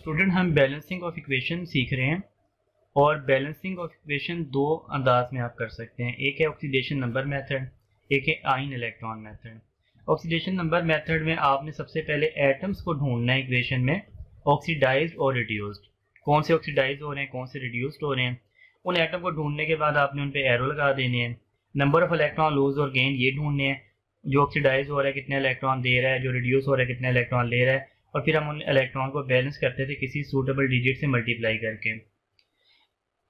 Student हम balancing of equation सीख रहे हैं और बैलेंसिंग ऑफ इक्वेशन दो अंदाज में आप कर सकते हैं। एक है ऑक्सीडेशन नंबर मेथड, एक है ion electron method. Oxidation number method में आपने सबसे पहले एटम्स को ढूंढना है इक्वेशन में, ऑक्सीडाइज्ड और रिड्यूस्ड। कौन से ऑक्सीडाइज हो रहे हैं, कौन से रिड्यूस्ड हो रहे हैं, उन एटम को ढूंढने के बाद आपने उन पर एरो लगा देने हैं। नंबर ऑफ इलेक्ट्रॉन लूज और गेन ये ढूंढने हैं, जो ऑक्सीडाइज हो रहा है कितने इलेक्ट्रॉन दे रहा है, जो रिड्यूस हो रहा है कितने इलेक्ट्रॉन ले रहा है, और फिर हम उन इलेक्ट्रॉन को बैलेंस करते थे किसी सूटेबल डिजिट से मल्टीप्लाई करके।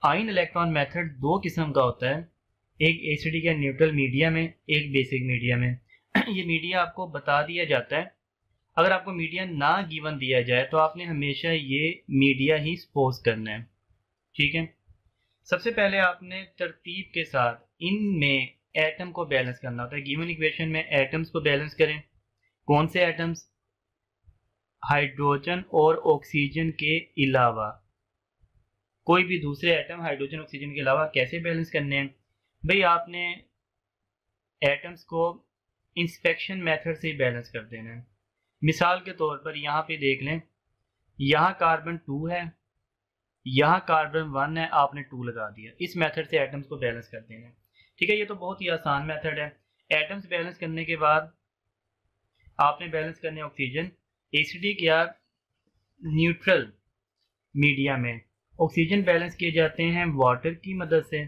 आयन इलेक्ट्रॉन मेथड दो किस्म का होता है, एक एसिडिक या न्यूट्रल मीडिया में, एक बेसिक मीडिया में। ये मीडिया आपको बता दिया जाता है। अगर आपको मीडिया ना गिवन दिया जाए तो आपने हमेशा ये मीडिया ही सपोज करना है, ठीक है। सबसे पहले आपने तरतीब के साथ इनमें एटम को बैलेंस करना होता है। गिवन इक्वेशन में एटम्स को बैलेंस करें। कौन से एटम्स? हाइड्रोजन और ऑक्सीजन के अलावा कोई भी दूसरे एटम हाइड्रोजन ऑक्सीजन के अलावा कैसे बैलेंस करने हैं भाई? आपने एटम्स को इंस्पेक्शन मेथड से ही बैलेंस कर देना है। मिसाल के तौर पर यहाँ पे देख लें, यहाँ कार्बन 2 है, यहाँ कार्बन 1 है, आपने 2 लगा दिया। इस मेथड से एटम्स को बैलेंस कर देना है, ठीक है। ये तो बहुत ही आसान मेथड है। एटम्स बैलेंस करने के बाद आपने बैलेंस करने ऑक्सीजन। एसिडिक या न्यूट्रल मीडिया में ऑक्सीजन बैलेंस किए जाते हैं वाटर की मदद से,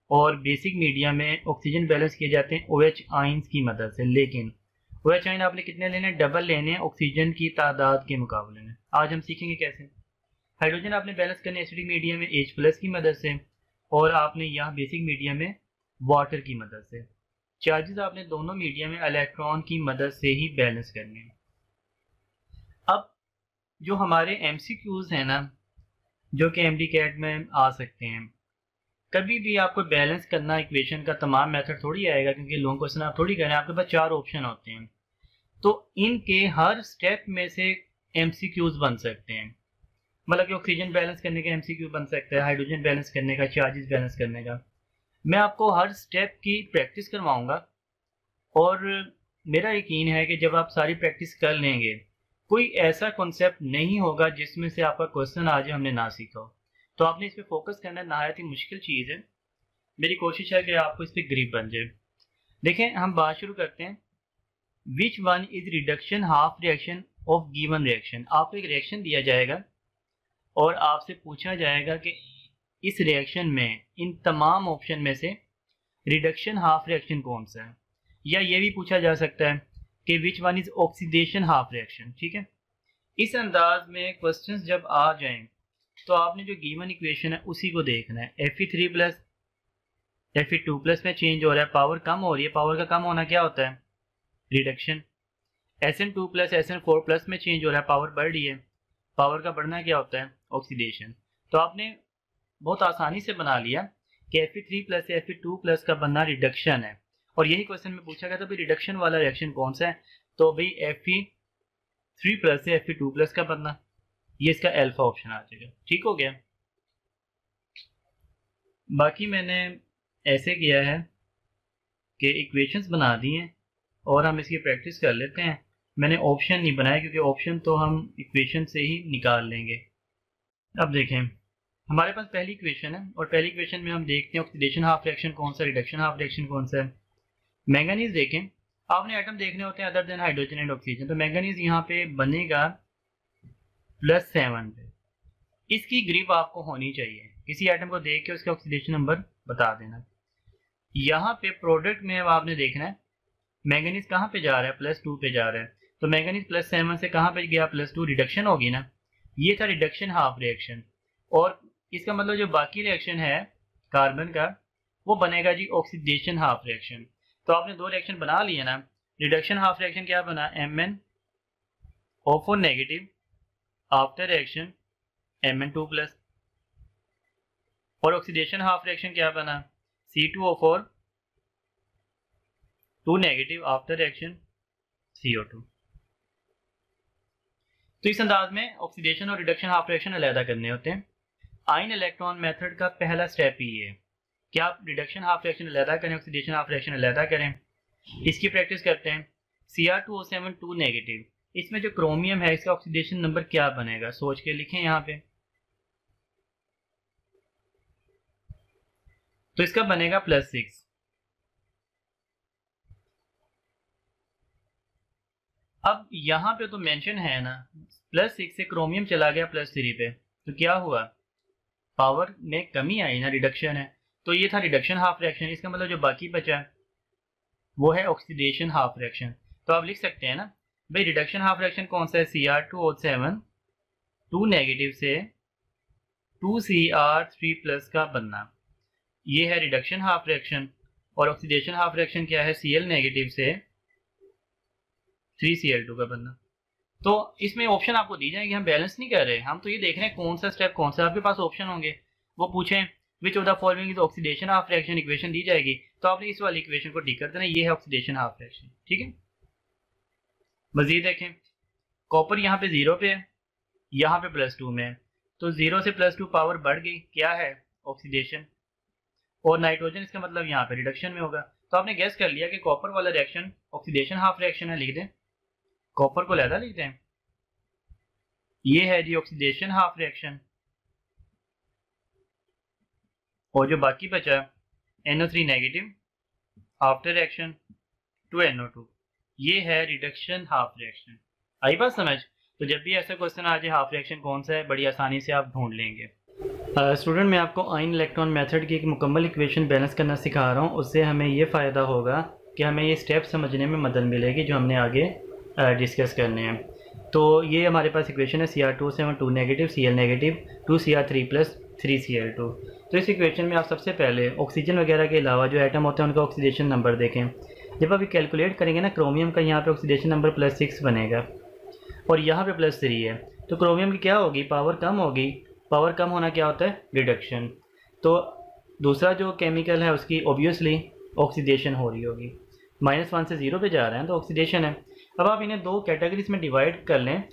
और बेसिक मीडिया में ऑक्सीजन बैलेंस किए जाते हैं OH आयंस की मदद से। लेकिन OH आयन आपने कितने लेने? डबल लेने हैं ऑक्सीजन की तादाद के मुकाबले में। आज हम सीखेंगे कैसे। हाइड्रोजन आपने बैलेंस करने एसिडिक मीडिया में H+ की मदद से, और आपने यहाँ बेसिक मीडिया में वाटर की मदद से। चार्जेस आपने दोनों मीडिया में इलेक्ट्रॉन की मदद से ही बैलेंस करने हैं। अब जो हमारे MCQs हैं ना, जो कि MDCAT में आ सकते हैं, कभी भी आपको बैलेंस करना इक्वेशन का तमाम मेथड थोड़ी आएगा, क्योंकि लॉन्ग क्वेश्चन आप थोड़ी करें। आपके पास 4 ऑप्शन होते हैं, तो इनके हर स्टेप में से MCQs बन सकते हैं। मतलब कि ऑक्सीजन बैलेंस करने का MCQ बन सकता है, हाइड्रोजन बैलेंस करने का, चार्जेस बैलेंस करने का। मैं आपको हर स्टेप की प्रैक्टिस करवाऊंगा, और मेरा यकीन है कि जब आप सारी प्रैक्टिस कर लेंगे, कोई ऐसा कॉन्सेप्ट नहीं होगा जिसमें से आपका क्वेश्चन आज हमने ना सीखा हो। तो आपने इस पे फोकस करना है। नहायत ही मुश्किल चीज़ है। मेरी कोशिश है कि आपको इस पर ग्रिप बन जाए। देखें, हम बात शुरू करते हैं। Which one is reduction half reaction of given reaction. आपको एक रिएक्शन दिया जाएगा और आपसे पूछा जाएगा कि इस रिएक्शन में इन तमाम ऑप्शन में से रिडक्शन हाफ रिएक्शन कौन सा है, या ये भी पूछा जा सकता है कि which one is oxidation half reaction, ठीक है। इस अंदाज में क्वेश्चंस जब आ जाएं तो आपने जो गिवन इक्वेशन है उसी को देखना है। Fe3+ Fe2+ में चेंज हो रहा है, पावर कम हो रही है। पावर का कम होना क्या होता है? रिडक्शन। Sn2+ Sn4+ में चेंज हो रहा है, पावर बढ़ रही है। पावर का बढ़ना क्या होता है? ऑक्सीडेशन। तो आपने बहुत आसानी से बना लिया कि Fe3+ से Fe2+ का बनना रिडक्शन है, और यही क्वेश्चन में पूछा गया था भाई रिडक्शन वाला रिएक्शन कौन सा है। तो भाई Fe3+ से Fe2+ का बनना, ये इसका अल्फा ऑप्शन आ जाएगा। ठीक हो गया। बाकी मैंने ऐसे किया है कि इक्वेशंस बना दी हैं और हम इसकी प्रैक्टिस कर लेते हैं। मैंने ऑप्शन नहीं बनाया क्योंकि ऑप्शन तो हम इक्वेशन से ही निकाल लेंगे। अब देखें, हमारे पास पहली इक्वेशन है, और पहली इक्वेशन में हम देखते हैं ऑक्सीडेशन हाफ रिएक्शन कौन सा, रिडक्शन हाफ रिएक्शन कौन सा है। मैंगनीज देखें, आपने एटम देखने होते हैं other than hydrogen and oxygen. तो मैंगनीज यहाँ पे बनेगा +7 पे। इसकी ग्रिप आपको होनी चाहिए। किसी एटम को देख के उसका ऑक्सीडेशन नंबर बता देना। यहाँ पे प्रोडक्ट में अब आपने देखना है मैंगनीज कहाँ पे जा रहा है, +2 पे जा रहा है। तो मैंगनीज +7 से कहाँ पे गया? +2। रिडक्शन होगी ना। ये था रिडक्शन हाफ रिएक्शन, और इसका मतलब जो बाकी रिएक्शन है कार्बन का, वो बनेगा जी ऑक्सीडेशन हाफ रिएक्शन। तो आपने दो रिएक्शन बना लिए ना। रिडक्शन हाफ रिएक्शन क्या बना? MnO4 negative after reaction Mn2+, और ऑक्सीडेशन हाफ रिएक्शन क्या बना? C2O4 2 negative after reaction CO2। तो इस अंदाज में ऑक्सीडेशन और रिडक्शन हाफ रिएक्शन अलग करने होते हैं। आयन इलेक्ट्रॉन मेथड का पहला स्टेप ही है कि आप रिडक्शन हाफ रिएक्शन अलग करें, ऑक्सीडेशन हाफ रिएक्शन अलग करें। इसकी प्रैक्टिस करते हैं। Cr2O7 2 नेगेटिव, इसमें जो क्रोमियम है इसका ऑक्सीडेशन नंबर क्या बनेगा, सोच के लिखें यहाँ पे। तो इसका बनेगा +6। अब यहाँ पे तो मेंशन है ना, +6 से क्रोमियम चला गया +3 पे, तो क्या हुआ, पावर में कमी आई ना, रिडक्शन है। तो ये था रिडक्शन हाफ रिएक्शन। इसका मतलब जो बाकी बचा वो है ऑक्सीडेशन हाफ रिएक्शन। तो आप लिख सकते हैं ना भाई, रिडक्शन हाफ रिएक्शन कौन सा है, Cr2O7 2 नेगेटिव से 2Cr3+ का बनना, ये है रिडक्शन हाफ रिएक्शन। और ऑक्सीडेशन हाफ रिएक्शन क्या है, Cl नेगेटिव से 3Cl2 का बनना। तो इसमें ऑप्शन आपको दी जाएंगे, हम बैलेंस नहीं कर रहे, हम तो ये देख रहे हैं कौन सा स्टेप कौन सा। आपके पास ऑप्शन होंगे, वो पूछें which of the following is oxidation half reaction, equation दी जाएगी, तो आपने इस वाली इक्वेशन को टिक कर देना, ये है ऑक्सीडेशन हाफ रिएक्शन। ठीक है, मजीद देखें, कॉपर यहाँ पे 0 पे है, यहाँ पे +2 में है, तो 0 से +2 पावर बढ़ गई, क्या है, ऑक्सीडेशन। और नाइट्रोजन इसका मतलब यहाँ पे रिडक्शन में होगा। तो आपने गैस कर लिया कि कॉपर वाला रिएक्शन ऑक्सीडेशन हाफ रिएक्शन है, लिख दें, कॉपर को लहदा लिखते हैं, ये है जी ऑक्सीडेशन हाफ रिएक्शन। और जो बाकी बचा NO3 negative after reaction to NO2, ये है रिडक्शन हाफ रिएक्शन। आई बात समझ। तो जब भी ऐसा क्वेश्चन आ जाए हाफ रिएक्शन कौन सा है, बड़ी आसानी से आप ढूंढ लेंगे। स्टूडेंट मैं आपको आयन इलेक्ट्रॉन मेथड की एक मुकम्मल इक्वेशन बैलेंस करना सिखा रहा हूँ। उससे हमें ये फ़ायदा होगा कि हमें ये स्टेप समझने में मदद मिलेगी जो हमने आगे डिस्कस करने हैं। तो ये हमारे पास इक्वेशन है Cr2O7 2 negative, Cl negative, 2Cr3+ 3Cl2। तो इस इक्वेशन में आप सबसे पहले ऑक्सीजन वगैरह के अलावा जो एटम होते हैं उनका ऑक्सीडेशन नंबर देखें। जब आप कैलकुलेट करेंगे ना, क्रोमियम का यहाँ पे ऑक्सीडेशन नंबर +6 बनेगा और यहाँ पे +3 है, तो क्रोमियम की क्या होगी, पावर कम होगी। पावर कम होना क्या होता है, रिडक्शन। तो दूसरा जो केमिकल है उसकी ऑब्वियसली ऑक्सीडेशन हो रही होगी, -1 से 0 पे जा रहे हैं तो ऑक्सीडेशन है। अब आप इन्हें दो कैटेगरीज में डिवाइड कर लें,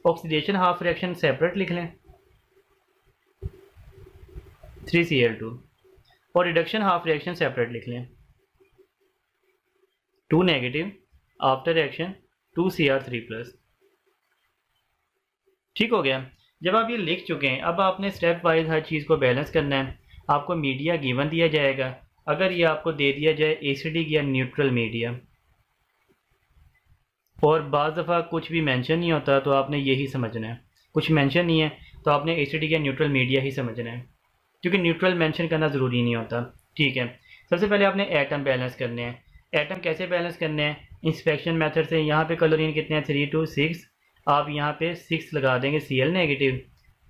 ऑक्सीडेशन हाफ रिएक्शन सेपरेट लिख लें 3Cl2, और रिडक्शन हाफ रिएक्शन सेपरेट लिख लें 2 नेगेटिव आफ्टर रिएक्शन 2Cr3+। ठीक हो गया। जब आप ये लिख चुके हैं, अब आपने स्टेप वाइज हर चीज़ को बैलेंस करना है। आपको मीडिया गिवन दिया जाएगा, अगर ये आपको दे दिया जाए एसिडिक या न्यूट्रल मीडिया, और बाज़ दफ़ा कुछ भी मेंशन नहीं होता तो आपने यही समझना है, कुछ मेंशन नहीं है तो आपने एसिडिक या न्यूट्रल मीडिया ही समझना है, क्योंकि न्यूट्रल मेंशन करना ज़रूरी नहीं होता। ठीक है, सबसे पहले आपने एटम बैलेंस करने हैं। एटम कैसे बैलेंस करने हैं, इंस्पेक्शन मेथड से। यहाँ पे क्लोरीन कितने हैं, 3 to 6, आप यहाँ पे 6 लगा देंगे, Cl नेगेटिव,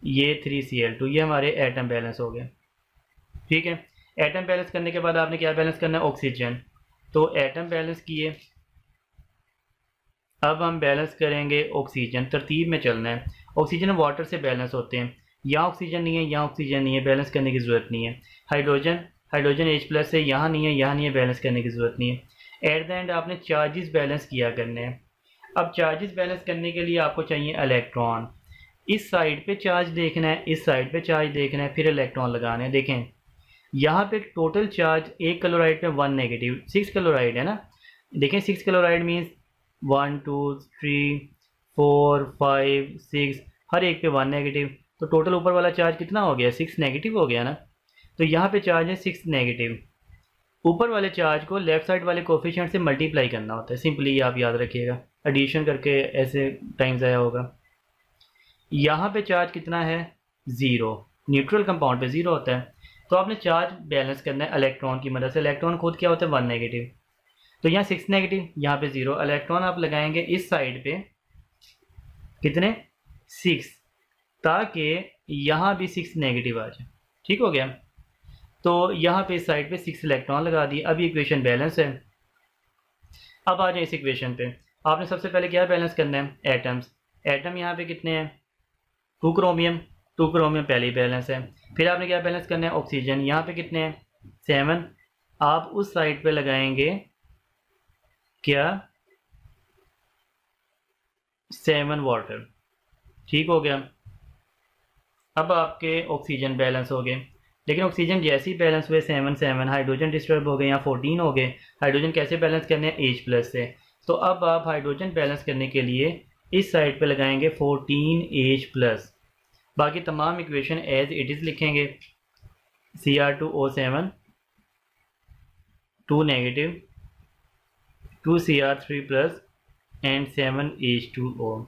ये 3Cl2, ये हमारे एटम बैलेंस हो गए। ठीक है, एटम बैलेंस करने के बाद आपने क्या बैलेंस करना है, ऑक्सीजन। तो एटम बैलेंस किए, अब हम बैलेंस करेंगे ऑक्सीजन, तरतीब में चलना है। ऑक्सीजन वाटर से बैलेंस होते हैं, यहाँ ऑक्सीजन नहीं है, यहाँ ऑक्सीजन नहीं है, बैलेंस करने की ज़रूरत नहीं है। हाइड्रोजन H+ से यहाँ नहीं है, यहाँ नहीं है, बैलेंस करने की ज़रूरत नहीं है। एट द एंड आपने चार्जेस बैलेंस किया करने हैं। अब चार्जेस बैलेंस करने के लिए आपको चाहिए इलेक्ट्रॉन। इस साइड पे चार्ज देखना है, इस साइड पे चार्ज देखना है, फिर इलेक्ट्रॉन लगाने हैं। देखें यहाँ पे टोटल चार्ज एक क्लोराइड पे 1 नेगेटिव, 6 क्लोराइड है ना। देखें 6 क्लोराइड मीन्स 1 2 3 4 5 6, हर एक पे 1 नेगेटिव, तो टोटल ऊपर वाला चार्ज कितना हो गया, 6 नेगेटिव हो गया ना। तो यहाँ पे चार्ज है 6 नेगेटिव। ऊपर वाले चार्ज को लेफ्ट साइड वाले कोफिशिएंट से मल्टीप्लाई करना होता है, सिंपली आप याद रखिएगा, एडिशन करके ऐसे टाइम ज़ाया होगा। यहाँ पे चार्ज कितना है, 0, न्यूट्रल कंपाउंड पे 0 होता है। तो आपने चार्ज बैलेंस करना है इलेक्ट्रॉन की मदद से। इलेक्ट्रॉन खुद क्या होता है, 1 नेगेटिव, तो यहाँ 6 नेगेटिव, यहाँ पे 0। इलेक्ट्रॉन आप लगाएंगे इस साइड पे कितने, 6, ताकि यहाँ भी 6 नेगेटिव आ जाए। ठीक हो गया, तो यहाँ पे इस साइड पे 6 इलेक्ट्रॉन लगा दिए। अब इक्वेशन बैलेंस है। अब आ जाए इस इक्वेशन पे, आपने सबसे पहले क्या बैलेंस करना है, एटम्स। एटम यहाँ पे कितने हैं, 2 क्रोमियम, 2 क्रोमियम पहले ही बैलेंस है। फिर आपने क्या बैलेंस करना है, ऑक्सीजन। यहाँ पे कितने हैं, 7, आप उस साइड पे लगाएंगे क्या, 7 वाटर। ठीक हो गया। अब आपके ऑक्सीजन बैलेंस हो गए, लेकिन ऑक्सीजन जैसे ही बैलेंस हुए 7 7, हाइड्रोजन डिस्टर्ब हो गए, यहाँ 14 हो गए। हाइड्रोजन कैसे बैलेंस करने हैं, H+ से। तो अब आप हाइड्रोजन बैलेंस करने के लिए इस साइड पे लगाएंगे 14H प्लस, बाकी तमाम इक्वेशन एज इट इज़ लिखेंगे। Cr2O7 2 negative 2Cr3 plus and 7H2O।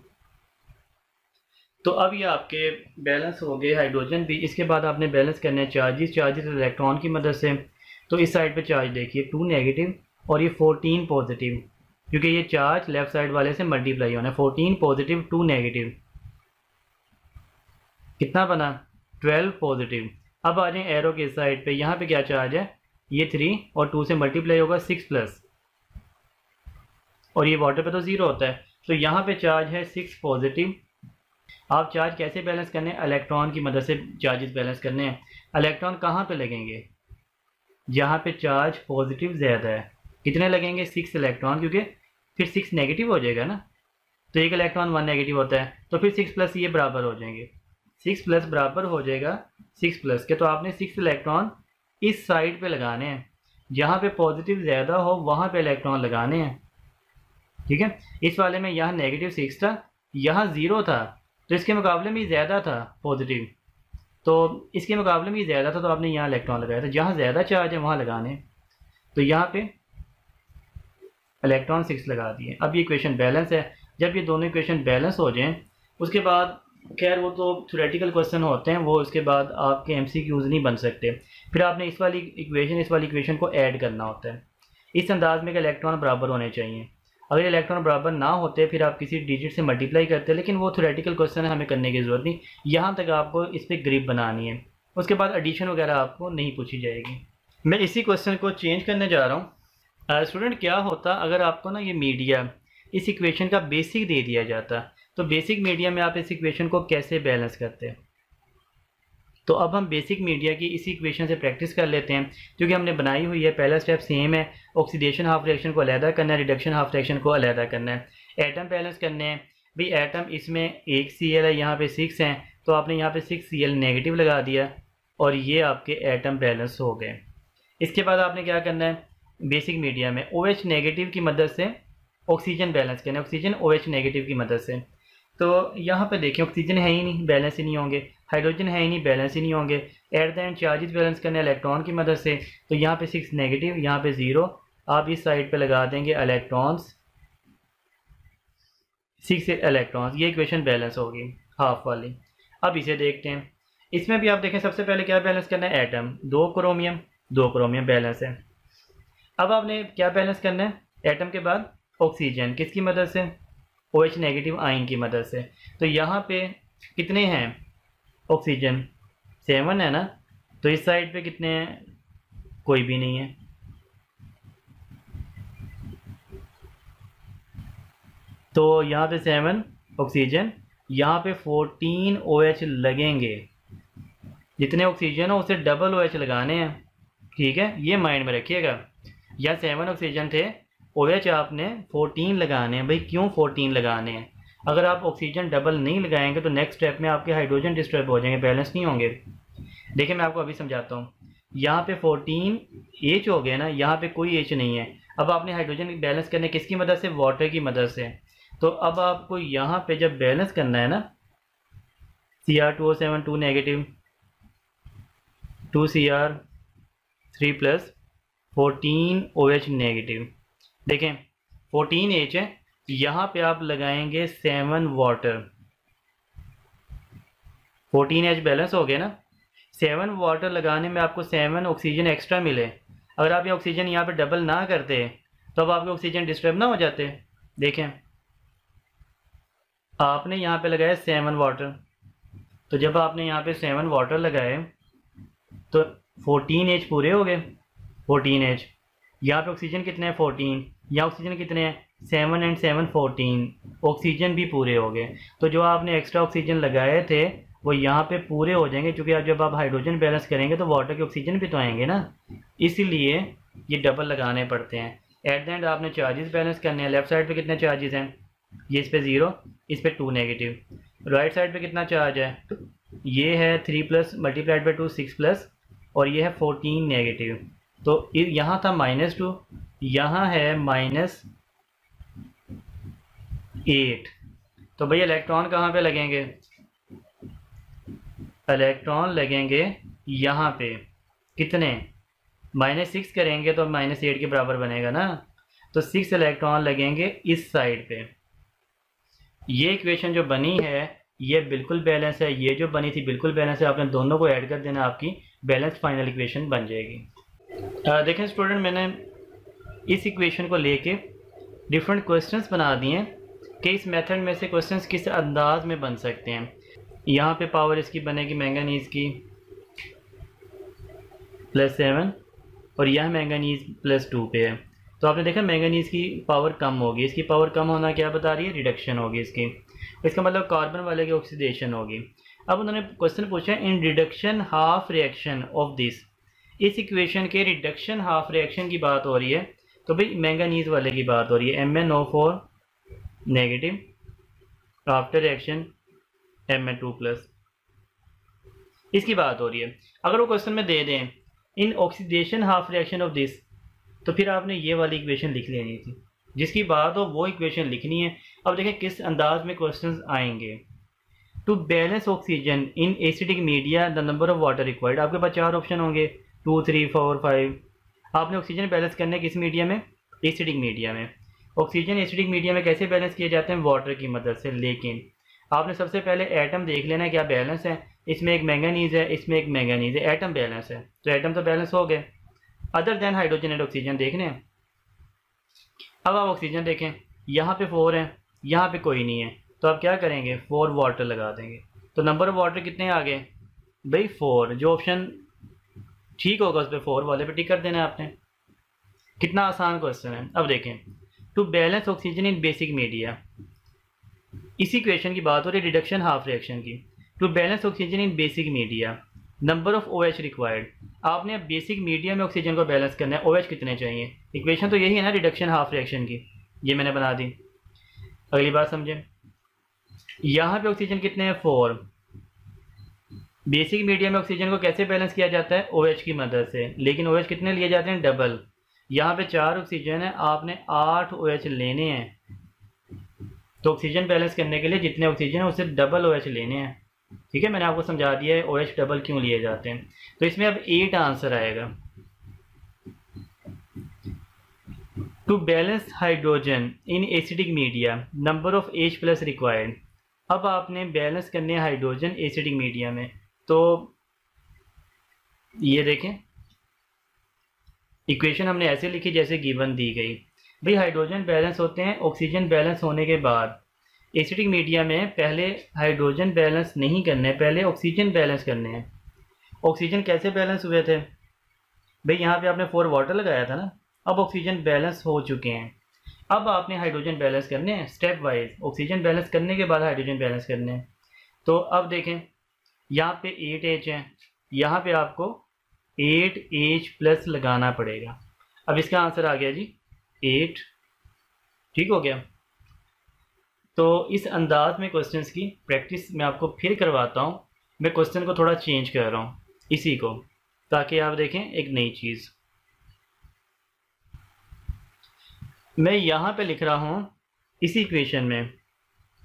तो अब ये आपके बैलेंस हो गए हाइड्रोजन भी। इसके बाद आपने बैलेंस करने हैं चार्जेस इलेक्ट्रॉन की मदद से। तो इस साइड पे चार्ज देखिए 2 नेगेटिव और ये 14 पॉजिटिव, क्योंकि ये चार्ज लेफ़्ट साइड वाले से मल्टीप्लाई होना है। 14 पॉजिटिव 2 नेगेटिव कितना बना 12 पॉजिटिव। अब आ जाए एरो के साइड पे, यहाँ पे क्या चार्ज है, ये 3 और 2 से मल्टीप्लाई होगा 6 प्लस, और ये वाटर पे तो 0 होता है, तो यहाँ पे चार्ज है 6 पॉजिटिव। आप चार्ज कैसे बैलेंस करने हैं, इलेक्ट्रॉन की मदद से चार्जेस बैलेंस करने हैं। इलेक्ट्रॉन कहाँ पे लगेंगे, जहाँ पे चार्ज पॉजिटिव ज़्यादा है। कितने लगेंगे 6 इलेक्ट्रॉन, क्योंकि फिर 6 नेगेटिव हो जाएगा ना, तो एक इलेक्ट्रॉन 1 नेगेटिव होता है, तो फिर 6 प्लस ये बराबर हो जाएंगे, 6 प्लस बराबर हो जाएगा 6 प्लस के। तो आपने 6 इलेक्ट्रॉन इस साइड पे लगाने हैं, जहाँ पे पॉजिटिव ज़्यादा हो वहाँ पे इलेक्ट्रॉन लगाने हैं, ठीक है। इस वाले में यहाँ नेगेटिव 6 था, यहाँ 0 था, तो इसके मुकाबले में ज़्यादा था पॉजिटिव, तो इसके मुकाबले में ज़्यादा था, तो आपने यहाँ इलेक्ट्रॉन लगाया था। जहाँ ज़्यादा चार्ज है वहाँ लगाने, तो यहाँ पे इलेक्ट्रॉन 6 लगा दिए। अब ये इक्वेशन बैलेंस है। जब ये दोनों इक्वेशन बैलेंस हो जाएं, उसके बाद खैर वो तो थ्योरेटिकल क्वेश्चन होते हैं, वो उसके बाद आपके MCQs नहीं बन सकते। फिर आपने इस वाली इक्वेशन को ऐड करना होता है इस अंदाज में कि इलेक्ट्रॉन बराबर होने चाहिए। अगर इलेक्ट्रॉन बराबर ना होते फिर आप किसी डिजिट से मल्टीप्लाई करते, लेकिन वो थ्योरेटिकल क्वेश्चन है, हमें करने की ज़रूरत नहीं। यहाँ तक आपको इस पर ग्रिप बनानी है, उसके बाद एडिशन वगैरह आपको नहीं पूछी जाएगी। मैं इसी क्वेश्चन को चेंज करने जा रहा हूँ। स्टूडेंट क्या होता अगर आपको ना ये मीडिया इस इक्वेशन का बेसिक दे दिया जाता, तो बेसिक मीडिया में आप इस इक्वेशन को कैसे बैलेंस करते हैं। तो अब हम बेसिक मीडिया की इसी इक्वेशन से प्रैक्टिस कर लेते हैं, क्योंकि हमने बनाई हुई है। पहला स्टेप सेम है, ऑक्सीडेशन हाफ रिएक्शन को अलहदा करना है, रिडक्शन हाफ रिएक्शन को अलहदा करना है। एटम बैलेंस करने हैं भाई, एटम इसमें एक Cl है, यहाँ पे 6 हैं, तो आपने यहाँ पे 6 Cl नेगेटिव लगा दिया और ये आपके एटम बैलेंस हो गए। इसके बाद आपने क्या करना है, बेसिक मीडिया में OH नेगेटिव की मदद से ऑक्सीजन बैलेंस करना है, ऑक्सीजन OH नेगेटिव की मदद से। तो यहाँ पे देखें ऑक्सीजन है ही नहीं, बैलेंस ही नहीं होंगे, हाइड्रोजन है ही नहीं, बैलेंस ही नहीं होंगे। At the end charges balance करने इलेक्ट्रॉन की मदद से, तो यहाँ पे 6 नेगेटिव, यहाँ पे 0, आप इस साइड पे लगा देंगे इलेक्ट्रॉन्स, 6 इलेक्ट्रॉन्स। ये इक्वेशन बैलेंस होगी हाफ वाली। अब इसे देखते हैं, इसमें भी आप देखें सबसे पहले क्या बैलेंस करना है, एटम, 2 क्रोमियम बैलेंस है। अब आपने क्या बैलेंस करना है, एटम के बाद ऑक्सीजन, किसकी मदद से, OH नेगेटिव आयन की मदद से। तो यहाँ पे कितने हैं ऑक्सीजन, 7 है ना, तो इस साइड पे कितने हैं, कोई भी नहीं है। तो यहाँ पे 7 ऑक्सीजन, यहाँ पे 14 OH लगेंगे, जितने ऑक्सीजन हो उससे डबल OH लगाने हैं, ठीक है, ये माइंड में रखिएगा। यहाँ 7 ऑक्सीजन थे, OH आपने 14 लगाने हैं। भाई क्यों 14 लगाने हैं, अगर आप ऑक्सीजन डबल नहीं लगाएंगे तो नेक्स्ट स्टेप में आपके हाइड्रोजन डिस्टर्ब हो जाएंगे, बैलेंस नहीं होंगे। देखिए मैं आपको अभी समझाता हूँ, यहाँ पे 14H हो गया ना, यहाँ पे कोई H नहीं है। अब आपने हाइड्रोजन बैलेंस करने किसकी मदद से, वाटर की मदद से। तो अब आपको यहाँ पे जब बैलेंस करना है ना, Cr2O7 2 negative 2Cr3 plus 14 OH negative, देखें 14H है, यहाँ पे आप लगाएंगे 7 वाटर, 14H बैलेंस हो गया ना, 7 वाटर लगाने में आपको 7 ऑक्सीजन एक्स्ट्रा मिले। अगर आप ये ऑक्सीजन यहाँ पे डबल ना करते तो अब आपके ऑक्सीजन डिस्टर्ब ना हो जाते। देखें आपने यहाँ पे लगाया 7 वाटर, तो जब आपने यहाँ पे 7 वाटर लगाए तो 14H पूरे हो गए, 14H। यहाँ पे ऑक्सीजन कितने हैं, 14, यहाँ ऑक्सीजन कितने हैं, 7 एंड 7 14, ऑक्सीजन भी पूरे हो गए। तो जो आपने एक्स्ट्रा ऑक्सीजन लगाए थे वो यहाँ पे पूरे हो जाएंगे, क्योंकि अब जब आप हाइड्रोजन बैलेंस करेंगे तो वाटर के ऑक्सीजन भी तो आएंगे ना, इसीलिए ये डबल लगाने पड़ते हैं। एट द एंड आपने चार्जेस बैलेंस करने हैं। लेफ्ट साइड पे कितने चार्जेस हैं, ये इस पे 0, इस पे 2 नेगेटिव। राइट साइड पे कितना चार्ज है, ये है 3 प्लस मल्टीप्लाइड बाई 2 6 प्लस, और ये है 14 नेगेटिव। तो यहाँ था -2, यहाँ है -8। तो भैया इलेक्ट्रॉन कहाँ पे लगेंगे, इलेक्ट्रॉन लगेंगे यहाँ पे, कितने, -6 करेंगे तो -8 के बराबर बनेगा ना, तो 6 इलेक्ट्रॉन लगेंगे इस साइड पे। ये इक्वेशन जो बनी है ये बिल्कुल बैलेंस है, ये जो बनी थी बिल्कुल बैलेंस है, आपने दोनों को ऐड कर देना, आपकी बैलेंस फाइनल इक्वेशन बन जाएगी। देखें स्टूडेंट, मैंने इस इक्वेशन को लेके डिफरेंट क्वेश्चंस बना दिए कि इस मेथड में से क्वेश्चंस किस अंदाज में बन सकते हैं। यहाँ पे पावर इसकी बनेगी मैंगनीज़ की +7 और यह मैंगनीज़ +2 पे है। तो आपने देखा मैंगनीज़ की पावर कम होगी, इसकी पावर कम होना क्या बता रही है, रिडक्शन होगी इसकी, इसका मतलब कार्बन वाले की ऑक्सीडेशन होगी। अब उन्होंने क्वेश्चन पूछा in reduction half reaction of this, इस इक्वेशन के रिडक्शन हाफ रिएक्शन की बात हो रही है, तो भाई मैंगनीज़ वाले की बात हो रही है, MnO4 negative after reaction Mn2+, इसकी बात हो रही है। अगर वो क्वेश्चन में दे दें इन oxidation half reaction of this, तो फिर आपने ये वाली इक्वेशन लिख लेनी थी, जिसकी बात हो वो इक्वेशन लिखनी है। अब देखें किस अंदाज में क्वेश्चंस आएंगे। To balance oxygen in acidic media the number of water required, आपके पास 4 ऑप्शन होंगे 2, 3, 4, 5। आपने ऑक्सीजन बैलेंस करने किस मीडिया में, एसिडिक मीडिया में। ऑक्सीजन एसिडिक मीडिया में कैसे बैलेंस किए जाते हैं, वाटर की मदद से। लेकिन आपने सबसे पहले एटम देख लेना क्या बैलेंस है, इसमें एक मैंगनीज है, इसमें एक मैंगनीज है, एटम बैलेंस है, तो एटम तो बैलेंस हो गए। Other than hydrogen and oxygen देखने हैं। अब आप ऑक्सीजन देखें, यहाँ पे 4 है, यहाँ पे कोई नहीं है, तो आप क्या करेंगे 4 वाटर लगा देंगे, तो नंबर ऑफ वाटर कितने आ गए भाई 4। जो ऑप्शन ठीक होगा उस पर 4 वाले पे टिक कर देना है आपने। कितना आसान क्वेश्चन है। अब देखें to balance oxygen in basic media, इसी क्वेश्चन की बात हो रही है रिडक्शन हाफ रिएक्शन की। To balance oxygen in basic media number of OH required, आपने बेसिक मीडिया में ऑक्सीजन को बैलेंस करना है, OH कितने चाहिए। इक्वेशन तो यही है ना रिडक्शन हाफ रिएक्शन की, ये मैंने बना दी। अगली बात समझें, यहाँ पे ऑक्सीजन कितने हैं 4। बेसिक मीडिया में ऑक्सीजन को कैसे बैलेंस किया जाता है, OH की मदद से, लेकिन OH कितने लिए जाते हैं डबल। यहाँ पे 4 ऑक्सीजन है, आपने 8 OH लेने हैं, तो ऑक्सीजन बैलेंस करने के लिए जितने ऑक्सीजन है उससे डबल OH लेने हैं। ठीक है, मैंने आपको समझा दिया है OH डबल क्यों लिए जाते हैं। तो इसमें अब 8 आंसर आएगा। To balance hydrogen in acidic media number of H+ required, अब आपने बैलेंस करने हैं हाइड्रोजन एसिडिक मीडिया में, तो ये देखें इक्वेशन हमने ऐसे लिखी जैसे गिवन दी गई। भाई हाइड्रोजन बैलेंस होते हैं ऑक्सीजन बैलेंस होने के बाद। एसिडिक मीडिया में पहले हाइड्रोजन बैलेंस नहीं करने, पहले ऑक्सीजन बैलेंस करने हैं। ऑक्सीजन कैसे बैलेंस हुए थे भाई, यहाँ पे आपने 4 वाटर लगाया था ना, अब ऑक्सीजन बैलेंस हो चुके हैं। अब आपने हाइड्रोजन बैलेंस करने हैं स्टेप वाइज, ऑक्सीजन बैलेंस करने के बाद हाइड्रोजन बैलेंस करने हैं। तो अब देखें यहाँ पे 8H है, यहाँ पे आपको 8H+ लगाना पड़ेगा। अब इसका आंसर आ गया जी 8। ठीक हो गया। तो इस अंदाज में क्वेश्चंस की प्रैक्टिस मैं आपको फिर करवाता हूँ। मैं क्वेश्चन को थोड़ा चेंज कर रहा हूँ इसी को, ताकि आप देखें एक नई चीज़। मैं यहाँ पे लिख रहा हूँ इसी इक्वेशन में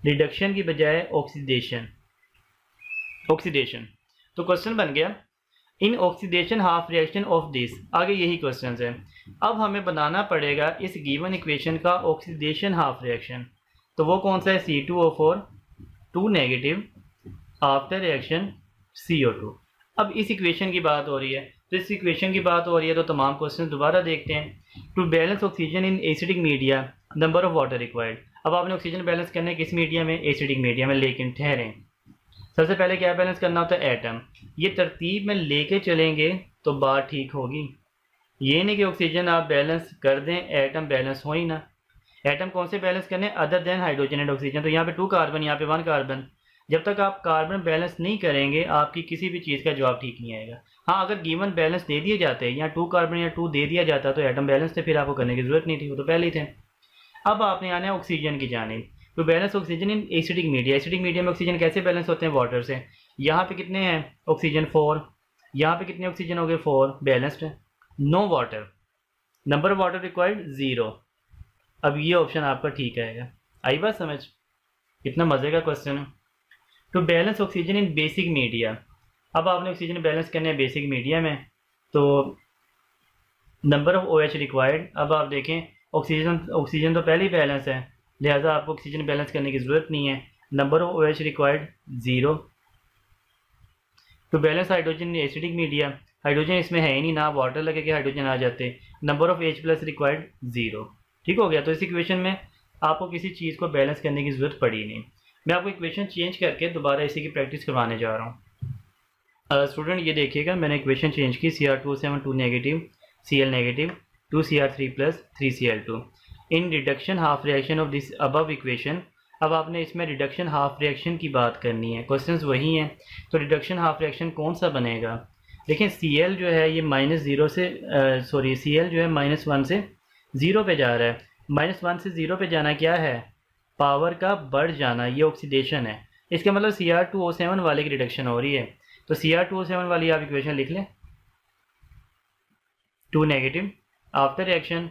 रिडक्शन की बजाय ऑक्सीडेशन। तो क्वेश्चन बन गया इन oxidation half reaction of this, आगे यही क्वेश्चन है। अब हमें बनाना पड़ेगा इस गिवन इक्वेशन का ऑक्सीडेशन हाफ रिएक्शन, तो वो कौन सा है C2O4 2 negative after reaction CO2। अब इस इक्वेशन की बात हो रही है, तो इस इक्वेशन की बात हो रही है तो तमाम क्वेश्चन दोबारा देखते हैं। To balance oxygen in acidic media number of water required, अब आपने ऑक्सीजन बैलेंस करना है किस मीडिया में, एसिडिक मीडिया में। लेकिन ठहरें, सबसे पहले क्या बैलेंस करना होता है एटम। ये तरतीब में लेके चलेंगे तो बात ठीक होगी। ये नहीं कि ऑक्सीजन आप बैलेंस कर दें एटम बैलेंस हो ही ना। एटम कौन से बैलेंस करने, other than hydrogen and oxygen. तो यहाँ पे 2 कार्बन, यहाँ पे 1 कार्बन। जब तक आप कार्बन बैलेंस नहीं करेंगे आपकी किसी भी चीज़ का जवाब ठीक नहीं आएगा। हाँ, अगर गिवन बैलेंस दे दिए जाते हैं, यहाँ 2 कार्बन या 2 दे दिया जाता तो एटम बैलेंस थे, फिर आपको करने की जरूरत नहीं थी, वो तो पहले ही थे। अब आपने आना है ऑक्सीजन की जानिब। तो balance oxygen in acidic media, acidic media में ऑक्सीजन कैसे बैलेंस होते हैं, वाटर से। यहाँ पे कितने हैं ऑक्सीजन 4, यहाँ पे कितने ऑक्सीजन हो गए 4, बैलेंस्ड है। No water, number of water required 0। अब ये ऑप्शन आपका ठीक आएगा। आई बात समझ। कितना मज़े का क्वेश्चन है। To balance oxygen in basic media, अब आपने ऑक्सीजन बैलेंस करना है बेसिक मीडिया में, तो नंबर ऑफ OH रिक्वायर्ड। अब आप देखें ऑक्सीजन तो पहले ही बैलेंस है, लिहाजा आपको ऑक्सीजन बैलेंस करने की ज़रूरत नहीं है। Number of OH required 0। To balance hydrogen in acidic media, hydrogen इसमें है ही नहीं, ना वाटर लगे कि हाइड्रोजन आ जाते। Number of H+ required 0। ठीक हो गया। तो इस इक्वेशन में आपको किसी चीज़ को बैलेंस करने की ज़रूरत पड़ी नहीं। मैं आपको इक्वेशन चेंज करके दोबारा इसी की प्रैक्टिस करवाने जा रहा हूँ। स्टूडेंट ये देखिएगा, मैंने इक्वेशन चेंज की, Cr2O7 2 negative, Cl negative, 2Cr3 + 3Cl2 in reduction half reaction of this above equation. अब आपने इसमें रिडक्शन हाफ रिएक्शन की बात करनी है, क्वेश्चंस वही हैं। तो रिडक्शन हाफ रिएक्शन कौन सा बनेगा? देखें Cl जो है ये -0 से Cl जो है -1 से 0 पे जा रहा है। -1 से 0 पे जाना क्या है? पावर का बढ़ जाना, ये ऑक्सीडेशन है। इसका मतलब Cr2O7 वाले की रिडक्शन हो रही है। तो Cr2O7 वाली आप इक्वेशन लिख लें, 2 नेगेटिव आफ्टर रिएक्शन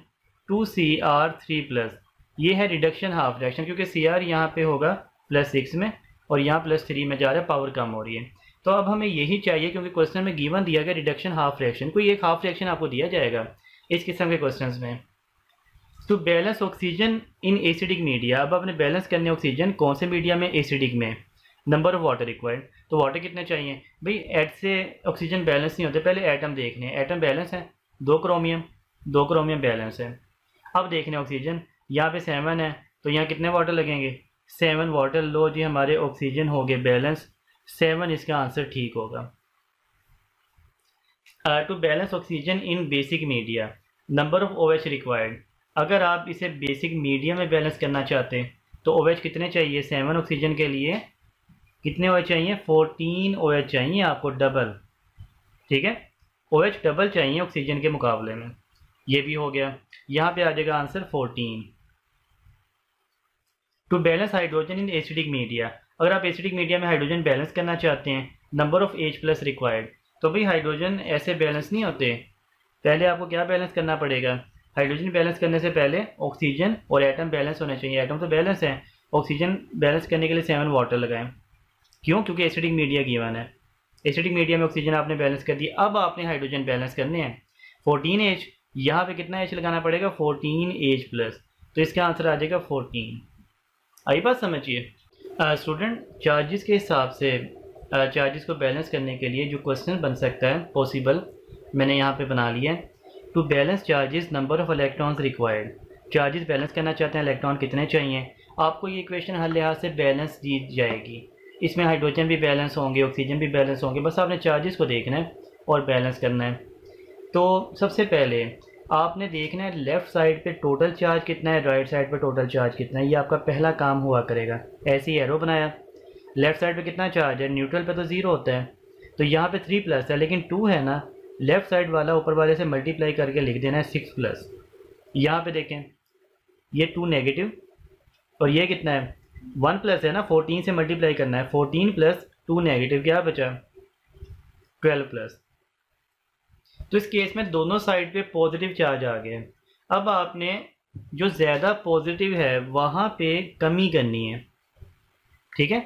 2Cr3+, ये है रिडक्शन हाफ रिएक्शन, क्योंकि Cr यहाँ पे होगा +6 में और यहाँ +3 में जा रहा है, पावर कम हो रही है। तो अब हमें यही चाहिए, क्योंकि क्वेश्चन में गिवन दिया गया रिडक्शन हाफ रिएक्शन, कोई एक हाफ रिएक्शन आपको दिया जाएगा इस किस्म के क्वेश्चंस में। To balance oxygen in acidic media, अब आपने बैलेंस करने ऑक्सीजन कौन से मीडिया में? एसिडिक में। नंबर ऑफ वाटर रिक्वायर्ड, तो वाटर कितने चाहिए भाई? एट से ऑक्सीजन बैलेंस नहीं होते, पहले एटम देखने हैं। एटम बैलेंस है, 2 क्रोमियम बैलेंस है। अब देखने ऑक्सीजन, यहाँ पे 7 है, तो यहाँ कितने वाटर लगेंगे? 7 वाटर। लो जी, हमारे ऑक्सीजन हो गए बैलेंस, 7 इसका आंसर ठीक होगा। To balance oxygen in basic media, number of OH required, अगर आप इसे बेसिक मीडिया में बैलेंस करना चाहते हैं तो OH कितने चाहिए? 7 ऑक्सीजन के लिए कितने OH चाहिए? 14 OH चाहिए आपको, डबल। ठीक है, OH डबल चाहिए ऑक्सीजन के मुकाबले में। ये भी हो गया, यहाँ पे आ जाएगा answer 14। To balance hydrogen in acidic media, अगर आप एसिडिक मीडिया में हाइड्रोजन बैलेंस करना चाहते हैं, नंबर ऑफ H+ रिक्वायर्ड, तो भाई हाइड्रोजन ऐसे बैलेंस नहीं होते, पहले आपको क्या बैलेंस करना पड़ेगा? हाइड्रोजन बैलेंस करने से पहले ऑक्सीजन और एटम बैलेंस होने चाहिए। एटम तो बैलेंस है, ऑक्सीजन बैलेंस करने के लिए 7 वाटर लगाएं। क्यों? क्योंकि एसिडिक मीडिया गिवन है। एसिडिक मीडिया में ऑक्सीजन आपने बैलेंस कर दिया, अब आपने हाइड्रोजन बैलेंस करने हैं। 14H, यहाँ पे कितना H लगाना पड़ेगा? 14H+, तो इसका आंसर आ जाएगा 14। आई बात समझिए। स्टूडेंट, चार्जेस के हिसाब से चार्जेस को बैलेंस करने के लिए जो क्वेश्चन बन सकता है पॉसिबल, मैंने यहाँ पे बना लिया है। To balance charges, number of electrons required, charges balance करना चाहते हैं, इलेक्ट्रॉन कितने चाहिए? आपको ये इक्वेशन हर लिहाज से बैलेंस दी जाएगी, इसमें हाइड्रोजन भी बैलेंस होंगे, ऑक्सीजन भी बैलेंस होंगे, बस आपने चार्जेस को देखना है और बैलेंस करना है। तो सबसे पहले आपने देखना है लेफ़्ट साइड पे टोटल चार्ज कितना है, राइट साइड पे टोटल चार्ज कितना है, ये आपका पहला काम हुआ करेगा। ऐसे ही एरो बनाया, लेफ़्ट साइड पे कितना चार्ज है, न्यूट्रल पे तो 0 होता है, तो यहाँ पे 3+ है, लेकिन 2 है ना, लेफ़्ट साइड वाला ऊपर वाले से मल्टीप्लाई करके लिख देना है 6+। यहाँ पे देखें ये 2 नेगेटिव और ये कितना है 1+ है ना, 14 से मल्टीप्लाई करना है, 14 + 2 नेगेटिव, क्या बचा 12+। तो इस केस में दोनों साइड पे पॉजिटिव चार्ज आ गए। अब आपने जो ज़्यादा पॉजिटिव है वहाँ पे कमी करनी है, ठीक है,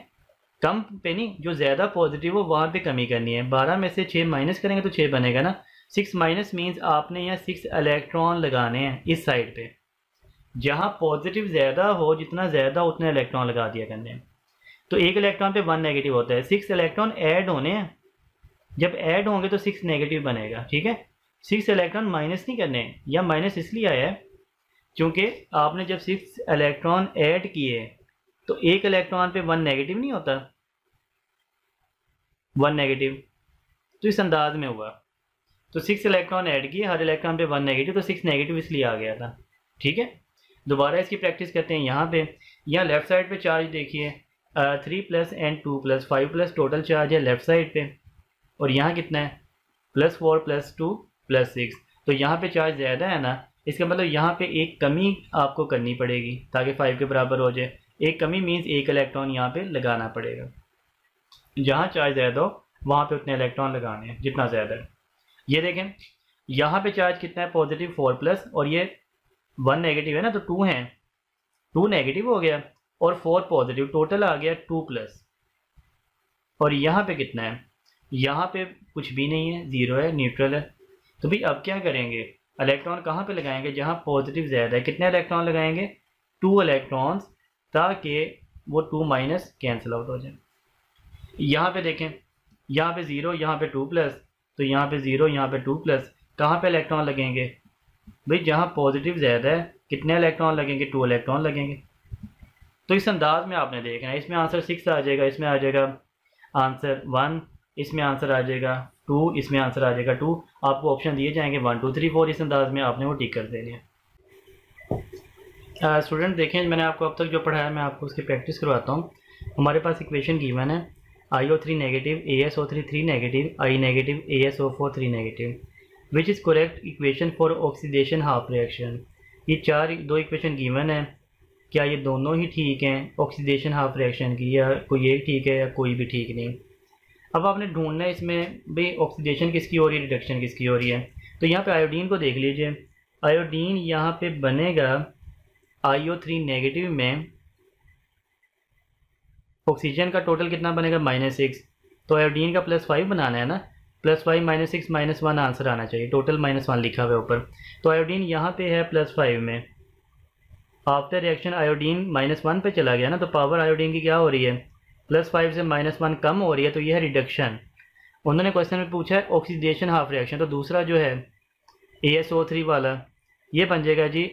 कम पे नहीं, जो ज़्यादा पॉजिटिव हो वहाँ पे कमी करनी है। 12 में से 6 माइनस करेंगे तो 6 बनेगा ना, 6 माइनस मीन्स आपने यहाँ 6 इलेक्ट्रॉन लगाने हैं इस साइड पे, जहाँ पॉजिटिव ज़्यादा हो, जितना ज़्यादा उतने इलेक्ट्रॉन लगा दिया करने हैं। तो एक इलेक्ट्रॉन पे 1 नेगेटिव होता है, 6 इलेक्ट्रॉन ऐड होने हैं, जब ऐड होंगे तो 6 नेगेटिव बनेगा, ठीक है। 6 इलेक्ट्रॉन माइनस नहीं करने, या माइनस इसलिए आया है क्योंकि आपने जब 6 इलेक्ट्रॉन ऐड किए तो एक इलेक्ट्रॉन पे 1 नेगेटिव नहीं होता, 1 नेगेटिव, तो इस अंदाज में हुआ। तो 6 इलेक्ट्रॉन ऐड किए, हर इलेक्ट्रॉन पे 1 नेगेटिव, तो 6 नेगेटिव इसलिए आ गया था, ठीक है। दोबारा इसकी प्रैक्टिस करते हैं। यहाँ पे, यहाँ लेफ़्ट साइड पे चार्ज देखिए 3+ एंड 2+, 5+ टोटल चार्ज है लेफ़्ट साइड पे, और यहाँ कितना है +4 + 2 + 6, तो यहाँ पे चार्ज ज़्यादा है ना, इसका मतलब यहाँ पे एक कमी आपको करनी पड़ेगी ताकि 5 के बराबर हो जाए। एक कमी मीन्स एक इलेक्ट्रॉन यहाँ पे लगाना पड़ेगा, जहाँ चार्ज ज़्यादा हो वहाँ पे उतने इलेक्ट्रॉन लगाने हैं जितना ज़्यादा है। ये देखें यहाँ पे चार्ज कितना है पॉजिटिव 4+, और ये 1 नेगेटिव है ना, तो 2 है, 2 नेगेटिव हो गया, और 4 पॉजिटिव, टोटल आ गया 2+। और यहाँ पे कितना है, यहाँ पे कुछ भी नहीं है, 0 है, न्यूट्रल है। तो भाई अब क्या करेंगे, इलेक्ट्रॉन कहाँ पे लगाएंगे, जहाँ पॉजिटिव ज़्यादा है। कितने इलेक्ट्रॉन लगाएंगे, 2 इलेक्ट्रॉन्स, ताकि वो 2- कैंसिल आउट हो जाए। यहाँ पे देखें, यहाँ पे 0, यहाँ पे 2+, तो यहाँ पे 0, यहाँ पे 2+, कहाँ पे इलेक्ट्रॉन लगेंगे भाई, जहाँ पॉजिटिव ज़्यादा है। कितने इलेक्ट्रॉन लगेंगे, 2 इलेक्ट्रॉन लगेंगे। तो इस अंदाज में आपने देखना है, इसमें आंसर 6 आ जाएगा, इसमें आ जाएगा आंसर 1, इसमें आंसर आ जाएगा 2, इसमें आंसर आ जाएगा 2। आपको ऑप्शन दिए जाएंगे 1 2 3 4, इस अंदाज में आपने वो टिक कर देने हैं। स्टूडेंट देखें, मैंने आपको अब तक जो पढ़ाया मैं आपको उसकी प्रैक्टिस करवाता हूँ। हमारे पास इक्वेशन गिवन है, IO3 negative, ASO3 3 negative, I negative, ASO4 3 negative, which is correct equation for oxidation half reaction. ये दो इक्वेशन गिवन है, क्या ये दोनों ही ठीक हैं ऑक्सीडेशन हाफ रिएक्शन की, या कोई एक ठीक है या कोई भी ठीक नहीं। अब आपने ढूंढना है इसमें भाई ऑक्सीडेशन किसकी हो रही है, रिडक्शन किसकी हो रही है। तो यहाँ पे आयोडीन को देख लीजिए, आयोडीन यहाँ पे बनेगा IO3 नेगेटिव में, ऑक्सीजन का टोटल कितना बनेगा, -6। तो आयोडीन का +5 बनाना है ना, +5 -6 -1 आंसर आना चाहिए, टोटल -1 लिखा हुआ है ऊपर। तो आयोडीन यहाँ पे है +5 में, आफ्टर रिएक्शन आयोडीन -1 पे चला गया ना, तो पावर आयोडीन की क्या हो रही है, +5 से -1 कम हो रही है, तो यह है रिडक्शन। उन्होंने क्वेश्चन में पूछा है ऑक्सीडेशन हाफ रिएक्शन, तो दूसरा जो है ASO3 वाला ये बन जाएगा जी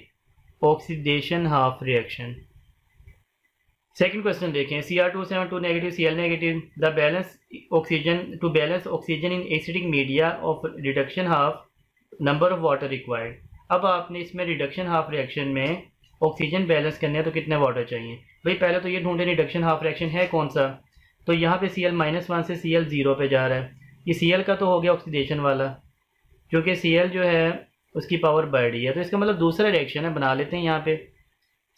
oxidation half reaction. Second question देखें, Cr272 negative, Cl negative, the balance oxygen, to balance oxygen in acidic media of reduction half, number of water required. अब आपने इसमें रिडक्शन हाफ रिएक्शन में ऑक्सीजन बैलेंस करने हैं, तो कितने वाटर चाहिए भाई। पहले तो ये ढूंढे रिडक्शन हाफ रिएक्शन है कौन सा, तो यहाँ पे Cl-1 से Cl 0 पे जा रहा है। ये Cl का तो हो गया ऑक्सीडेशन वाला, क्योंकि Cl जो है उसकी पावर बढ़ रही है, तो इसका मतलब दूसरा रिएक्शन है, बना लेते हैं यहाँ पे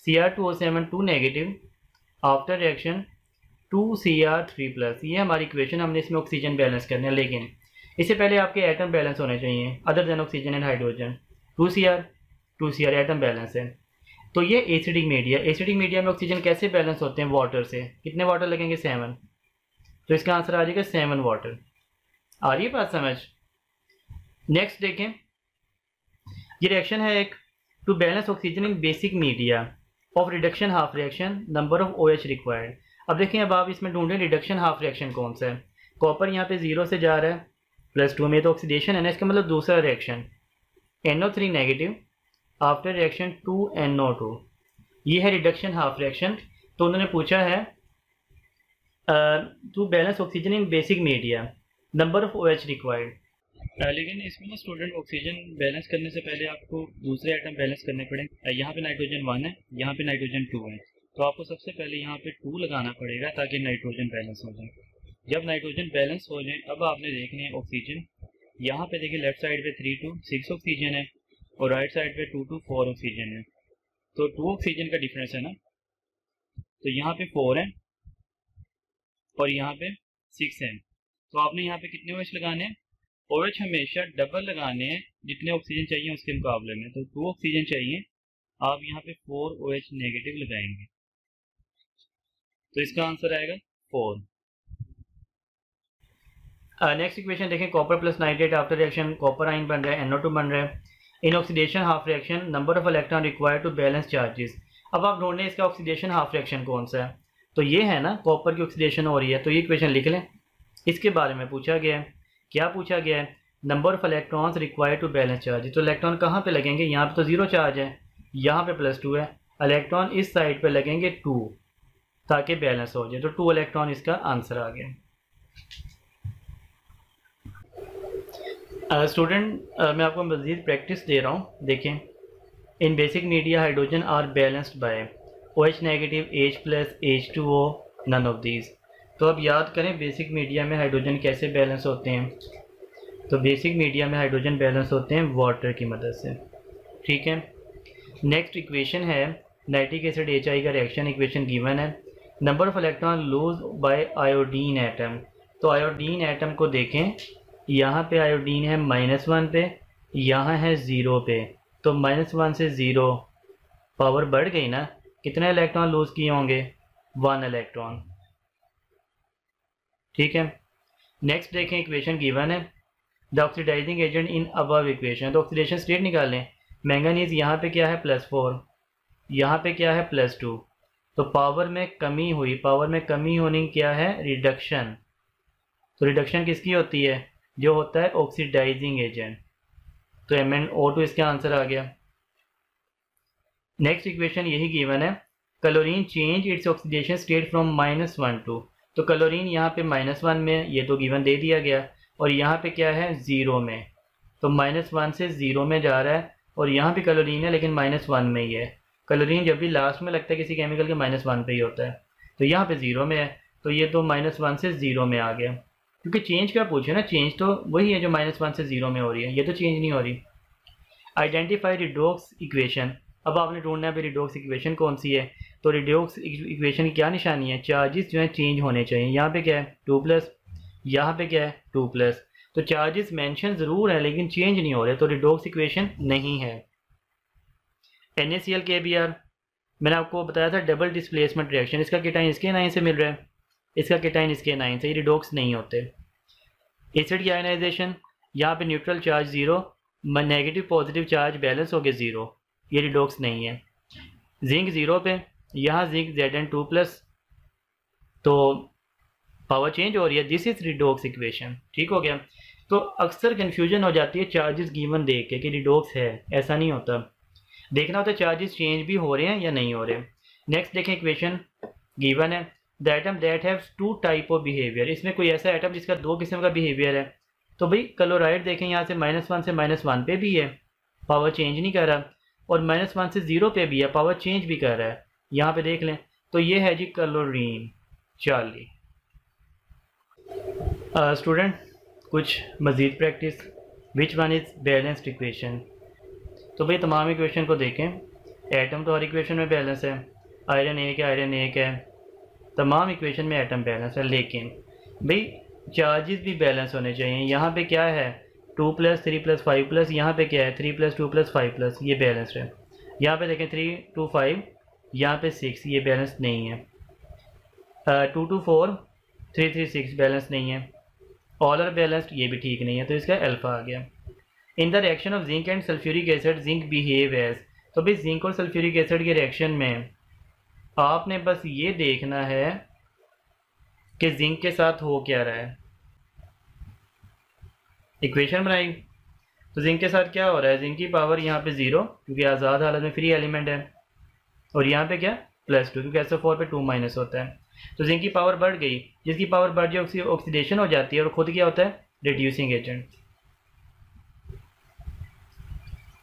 Cr2O7 2 negative, after reaction 2Cr3+। ये हमारी इक्वेशन, हमने इसमें ऑक्सीजन बैलेंस करना है, लेकिन इससे पहले आपके एटम बैलेंस होने चाहिए other than oxygen and hydrogen. 2Cr atom balance है। तो ये एसिडिक मीडिया, एसिडिक मीडिया में ऑक्सीजन कैसे बैलेंस होते हैं, वाटर से। कितने वाटर लगेंगे, 7, तो इसका आंसर आ जाएगा 7 वाटर। आ रही है बात समझ। नेक्स्ट देखें, ये रिएक्शन है एक, to balance oxygen in basic media of reduction half reaction, number of OH required. अब देखें, अब आप इसमें ढूंढें रिडक्शन हाफ रिएक्शन कौन सा है। कॉपर यहाँ पे 0 से जा रहा है, +2 में तो ऑक्सीडेशन है ना, इसका मतलब दूसरा reaction NO3 negative, after reaction 2NO2, ये है रिडक्शन हाफ रिएक्शन। तो उन्होंने पूछा है to balance oxygen in basic media, number of OH required. लेकिन इसमें ना स्टूडेंट, ऑक्सीजन बैलेंस करने से पहले आपको दूसरे आइटम बैलेंस करने पड़ेंगे। यहाँ पे नाइट्रोजन 1 है, यहाँ पे नाइट्रोजन 2 है, तो आपको सबसे पहले यहाँ पे 2 लगाना पड़ेगा ताकि नाइट्रोजन बैलेंस हो जाए। जब नाइट्रोजन बैलेंस हो जाए, अब आपने देखने हैं ऑक्सीजन, यहाँ पे देखिए लेफ्ट साइड पे 3 to 6 ऑक्सीजन है, और राइट साइड पे 2 to 4 ऑक्सीजन है। तो 2 ऑक्सीजन का डिफरेंस है ना, तो यहाँ पे 4 है और यहाँ पे 6 है। तो आपने यहाँ पे कितने OH लगाने हैं, OH हमेशा डबल लगाने हैं जितने ऑक्सीजन चाहिए उसके मुकाबले में। तो 2 ऑक्सीजन चाहिए, आप यहाँ पे 4 OH नेगेटिव लगाएंगे, तो इसका आंसर आएगा 4। नेक्स्ट इक्वेशन देखें, copper plus nitrate, after reaction copper ion बन रहा है, NO2 बन रहा है। In oxidation half reaction, number of electron required to balance charges. अब आप ढूंढें इसका ऑक्सीडेशन हाफ रिएक्शन कौन सा है, तो ये है ना, कॉपर की ऑक्सीडेशन हो रही है, तो ये इक्वेशन लिख लें। इसके बारे में पूछा गया है, क्या पूछा गया है, number of electrons required to balance charges. तो इलेक्ट्रॉन कहाँ पे लगेंगे, यहाँ पे तो 0 चार्ज है, यहाँ पे +2 है, इलेक्ट्रॉन इस साइड पे लगेंगे 2 ताकि बैलेंस हो जाए, तो 2 इलेक्ट्रॉन इसका आंसर आ गया। स्टूडेंट मैं आपको मज़ीद प्रैक्टिस दे रहा हूँ, देखें। In basic media hydrogen are balanced by OH negative, H+, H2O, none of these. तो अब याद करें बेसिक मीडिया में हाइड्रोजन कैसे बैलेंस होते हैं। तो बेसिक मीडिया में हाइड्रोजन बैलेंस होते हैं वाटर की मदद से, ठीक है। नेक्स्ट इक्वेशन है नाइट्रिक एसिड HI का रिएक्शन, इक्वेशन गिवन है। Number of electron lose by iodine atom. तो आयोडीन एटम को देखें, यहाँ पे आयोडीन है -1 पे, यहाँ है 0 पे, तो -1 से 0 पावर बढ़ गई ना, कितने इलेक्ट्रॉन लूज किए होंगे, 1 इलेक्ट्रॉन। ठीक है, नेक्स्ट देखें, इक्वेशन गिवन है, the oxidizing agent in above equation. तो ऑक्सीडेशन स्टेट निकालें। मैंगनीज यहाँ पे क्या है +4, यहाँ पे क्या है +2, तो पावर में कमी हुई, पावर में कमी होने क्या है, रिडक्शन। तो रिडक्शन किसकी होती है, जो होता है ऑक्सीडाइजिंग एजेंट। तो MnO2 इसका आंसर आ गया। नेक्स्ट इक्वेशन यही गिवन है, chlorine change its oxidation state from -1 to, तो क्लोरीन यहाँ पे -1 में, ये तो गिवन दे दिया गया, और यहाँ पे क्या है 0 में, तो -1 से 0 में जा रहा है, और यहाँ भी क्लोरीन है लेकिन -1 में ही है। क्लोरीन जब भी लास्ट में लगता है किसी केमिकल के -1 पे ही होता है, तो यहाँ पे 0 में है, तो ये तो -1 से 0 में आ गया। क्योंकि चेंज क्या पूछे ना, चेंज तो वही है जो -1 से 0 में हो रही है, ये तो चेंज नहीं हो रही। आइडेंटिफाई रिडोक्स इक्वेशन, अब आपने ढूंढना है रिडोक्स इक्वेशन कौन सी है। तो रिडोक्स इक्वेशन की क्या निशानी है, चार्जेस जो है चेंज होने चाहिए। यहाँ पे क्या है 2+, यहाँ पे क्या है 2+, तो चार्जेस मेंशन ज़रूर है लेकिन चेंज नहीं हो रहे, तो रिडोक्स इक्वेशन नहीं है। NaCl KBr, मैंने आपको बताया था डबल डिस्प्लेसमेंट रिएक्शन, इसका केटाइन इसके नाइन से मिल रहा है, इसका केटाइन इसके नाइन से, ये रिडोक्स नहीं होते। एसिड की आयनाइजेशन, यहाँ पे neutral charge 0, negative positive charge balance हो गया 0, ये रिडोक्स नहीं है। जिंक 0 पे, यहाँ जिंक Zn2+, तो पावर चेंज हो रही है, दिस इज रिडोक्स इक्वेशन। ठीक हो गया। तो अक्सर कन्फ्यूजन हो जाती है चार्जेस गिवन देख के कि रिडोक्स है, ऐसा नहीं होता, देखना होता है चार्जेस चेंज भी हो रहे हैं या नहीं हो रहे। नेक्स्ट देखें, इक्वेशन गिवन है, the atom that have 2 type of behaviour, इसमें कोई ऐसा एटम जिसका 2 किस्म का बिहेवियर है। तो भाई क्लोराइड देखें, यहाँ से -1 से -1 पे भी है, पावर चेंज नहीं कर रहा, और -1 से 0 पे भी है, पावर चेंज भी कर रहा है। यहाँ पे देख लें, तो ये है जी क्लोरीन 40। स्टूडेंट कुछ मज़ीद practice, which one is balanced equation. तो भाई तमाम इक्वेशन को देखें, एटम तो हर इक्वेशन में बैलेंस है, आयरन 1 है, आयरन 1 है, तमाम इक्वेशन में एटम बैलेंस है, लेकिन भाई चार्जेस भी बैलेंस होने चाहिए। यहाँ पे क्या है 2+, 3+, 5+, यहाँ पे क्या है 3+, 2+, 5+, ये बैलेंस है। यहाँ पे देखें 3 to 5, यहाँ पे 6, ये बैलेंस नहीं है। 2 to 4, 3 3 6 बैलेंस नहीं है। ऑल आर बैलेंस्ड, ये भी ठीक नहीं है, तो इसका अल्फा आ गया। In the reaction of zinc and sulphuric acid zinc behave as, तो भाई जिंक और सल्फ्यूरिक एसिड के रिएक्शन में आपने बस ये देखना है कि जिंक के साथ हो क्या रहा है। इक्वेशन बनाई, तो जिंक के साथ क्या हो रहा है, जिंक की पावर यहाँ पे 0 क्योंकि आज़ाद हालत में फ्री एलिमेंट है, और यहाँ पे क्या +2 क्योंकि SO4 पे 2- होता है। तो जिंक की पावर बढ़ गई, जिसकी पावर बढ़ जाए ऑक्सीडेशन हो जाती है, और खुद क्या होता है reducing agent.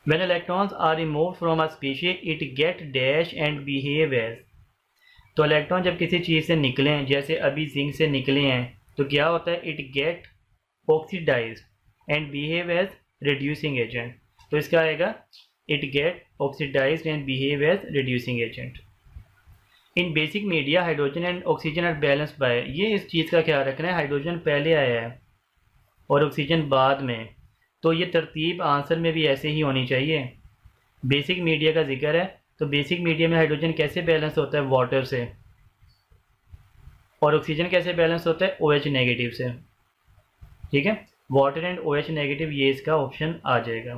When electrons are removed from a species, it get dash and behave as, तो इलेक्ट्रॉन जब किसी चीज़ से निकलें, जैसे अभी जिंक से निकले हैं, तो क्या होता है it get oxidized and behave as reducing agent. तो इसका आएगा it get oxidized and behave as reducing agent. In basic media hydrogen and oxygen are balanced by, ये इस चीज़ का ख्याल रखना है, हाइड्रोजन पहले आया है और ऑक्सीजन बाद में, तो ये तरतीब आंसर में भी ऐसे ही होनी चाहिए। बेसिक मीडिया का जिक्र है, तो बेसिक मीडिया में हाइड्रोजन कैसे बैलेंस होता है, वाटर से, और ऑक्सीजन कैसे बैलेंस होता है, OH नेगेटिव से। ठीक है, वाटर एंड OH नेगेटिव, ये इसका ऑप्शन आ जाएगा।